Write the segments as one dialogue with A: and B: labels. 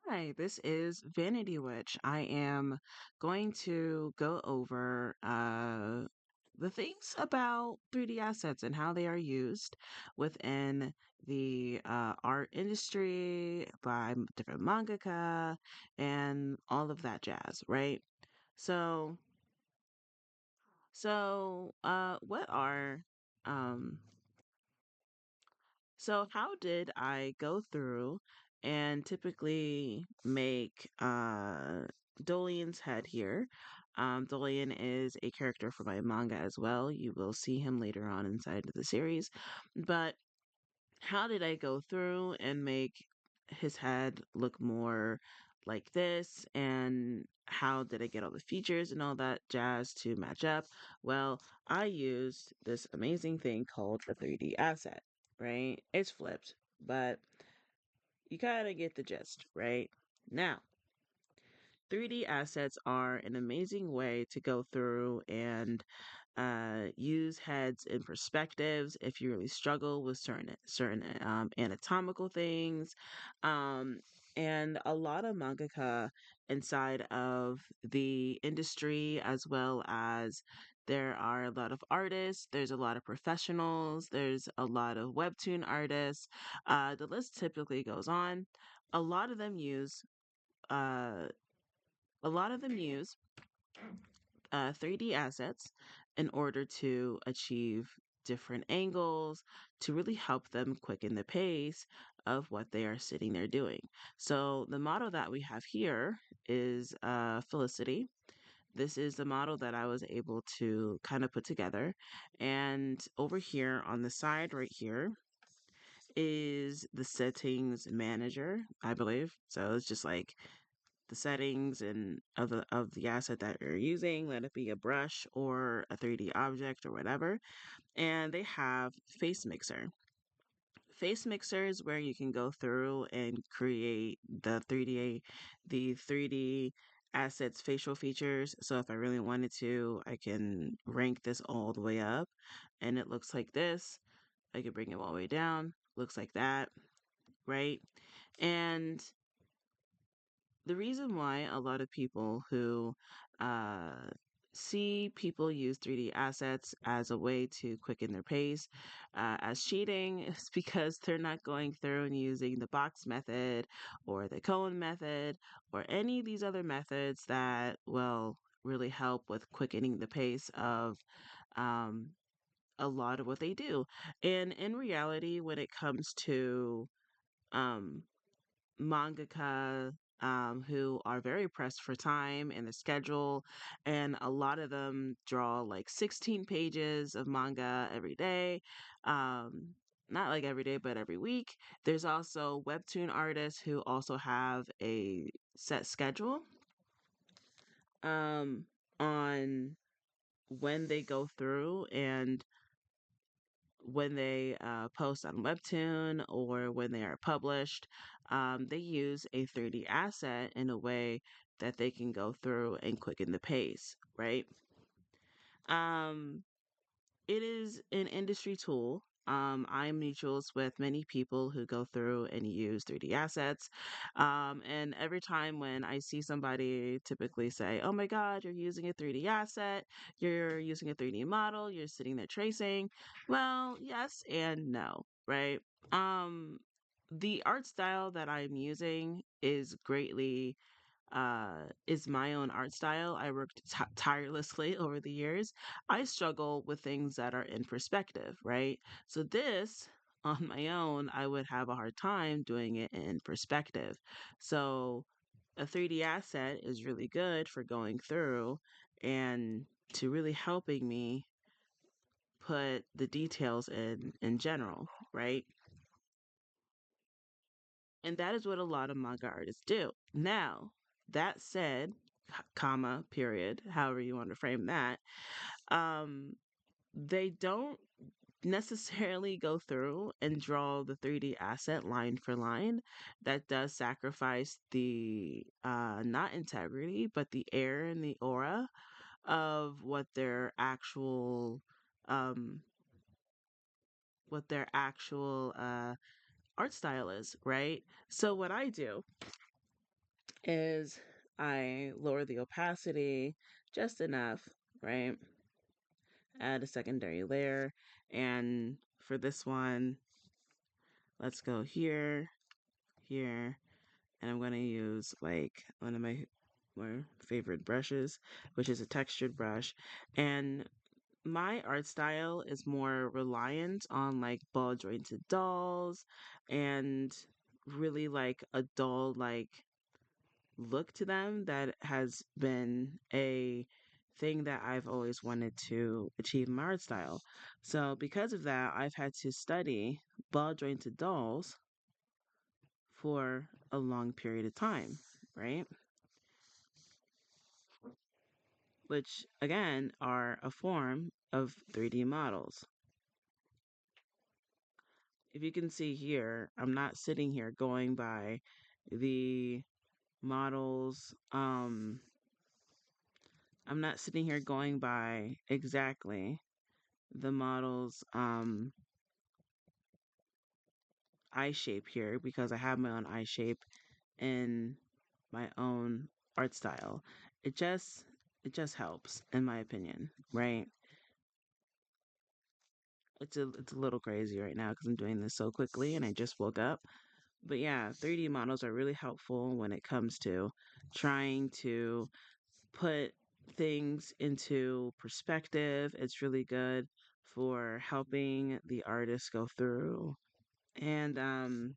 A: Hi, this is Vanity Witch. I am going to go over the things about 3D assets and how they are used within the art industry by different mangaka and all of that jazz, right? So, what are um, So, how did I go through and typically make Dolian's head here? Dolian is a character for my manga as well. You will see him later on inside of the series. But how did I go through and make his head look more like this? And how did I get all the features and all that jazz to match up? Well, I used this amazing thing called the 3D asset, right? It's flipped, but you kind of get the gist, right? Now, 3D assets are an amazing way to go through and use heads and perspectives if you really struggle with certain anatomical things. Um, and a lot of mangaka inside of the industry, as well as there are a lot of artists, there's a lot of professionals, there's a lot of webtoon artists. The list typically goes on. A lot of them use uh, a lot of them use 3D assets in order to achieve different angles to really help them quicken the pace of what they are sitting there doing. So, the model that we have here is Felicity. This is the model that I was able to kind of put together. And over here on the side, right here, is the settings manager, I believe. So it's just like the settings and of the asset that you're using, let it be a brush or a 3D object or whatever. And they have Face Mixer. Face Mixer is where you can go through and create the 3D assets facial features. So if I really wanted to, I can rank this all the way up and it looks like this. I could bring it all the way down, looks like that, right? And the reason why a lot of people who uh, see people use 3D assets as a way to quicken their pace as cheating is because they're not going through and using the box method or the cone method or any of these other methods that will really help with quickening the pace of um, a lot of what they do. And in reality, when it comes to um, mangaka who are very pressed for time and the schedule, and a lot of them draw like 16 pages of manga every day. Um, not like every day, but every week. There's also webtoon artists who also have a set schedule um, on when they go through and when they post on Webtoon or when they are published, they use a 3D asset in a way that they can go through and quicken the pace, right? Um, it is an industry tool. I'm mutuals with many people who go through and use 3D assets. And every time when I see somebody typically say, oh my God, you're using a 3D asset, you're using a 3D model, you're sitting there tracing. Well, yes and no, right? Um, the art style that I'm using is my own art style. I worked tirelessly over the years. I struggle with things that are in perspective, right? So this on my own, I would have a hard time doing it in perspective. So a 3D asset is really good for going through and to really helping me put the details in general, right? And that is what a lot of manga artists do. Now, that said, comma, period, however you want to frame that, um, they don't necessarily go through and draw the 3D asset line for line. That does sacrifice the not integrity, but the air and the aura of um what their actual art style is, right? So what I do is I lower the opacity just enough, right? Add a secondary layer. And for this one, let's go here, here, and I'm going to use like one of my more favorite brushes, which is a textured brush. And my art style is more reliant on like ball jointed dolls and really like a doll like look to them. That has been a thing that I've always wanted to achieve in my art style. So because of that, I've had to study ball jointed dolls for a long period of time, right? Which again are a form of 3D models. If you can see here, I'm not sitting here going by the models. I'm not sitting here going by exactly the model's eye shape here because I have my own eye shape in my own art style. It just it just helps in my opinion, right? It's a little crazy right now because I'm doing this so quickly and I just woke up. But yeah, 3D models are really helpful when it comes to trying to put things into perspective. It's really good for helping the artist go through. And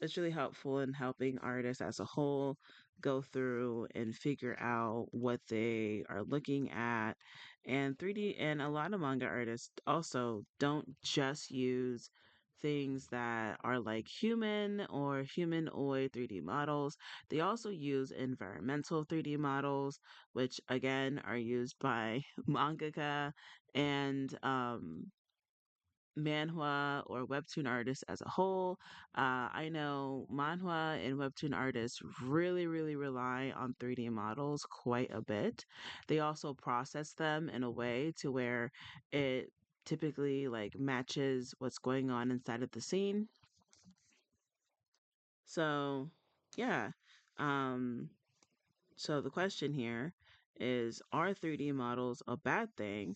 A: it's really helpful in helping artists as a whole go through and figure out what they are looking at. And 3D and a lot of manga artists also don't just use things that are like human or humanoid 3D models. They also use environmental 3D models, which again are used by mangaka and manhwa or webtoon artists as a whole. I know manhwa and webtoon artists really, really rely on 3D models quite a bit. They also process them in a way to where it typically like matches what's going on inside of the scene. So, yeah. Um, so the question here is, are 3D models a bad thing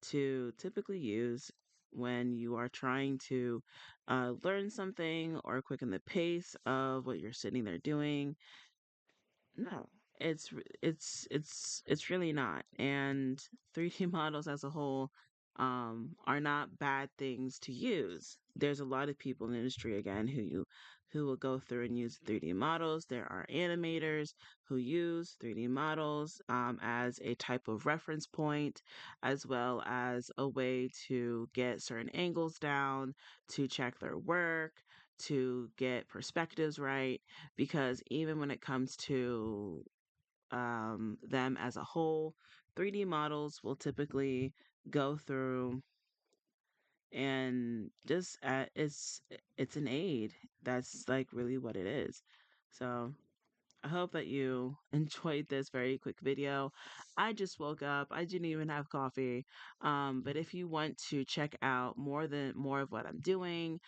A: to typically use when you are trying to learn something or quicken the pace of what you're sitting there doing? No, it's really not. And 3D models as a whole are not bad things to use. There's a lot of people in the industry again who will go through and use 3D models. There are animators who use 3D models as a type of reference point, as well as a way to get certain angles down, to check their work, to get perspectives right, because even when it comes to them as a whole, 3D models will typically go through and just it's an aid. That's like really what it is. So I hope that you enjoyed this very quick video. I just woke up. I didn't even have coffee. But if you want to check out more of what I'm doing,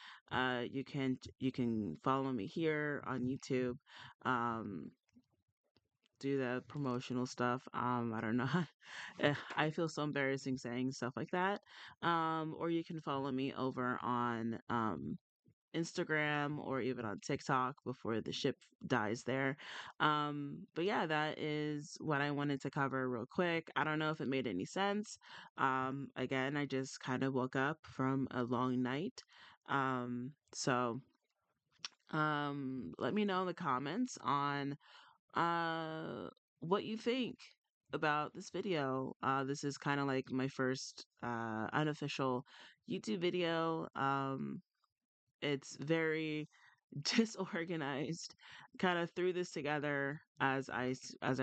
A: you can follow me here on YouTube. Um, do the promotional stuff. I don't know. I feel so embarrassing saying stuff like that. Or you can follow me over on Instagram or even on TikTok before the ship dies there. But yeah, that is what I wanted to cover real quick. I don't know if it made any sense. Again, I just kind of woke up from a long night. So let me know in the comments on uh, what you think about this video. This is kind of like my first unofficial YouTube video. It's very disorganized. Kind of threw this together as I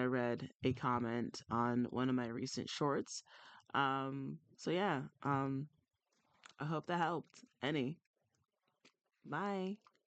A: read a comment on one of my recent shorts. So yeah, I hope that helped. Any. Bye.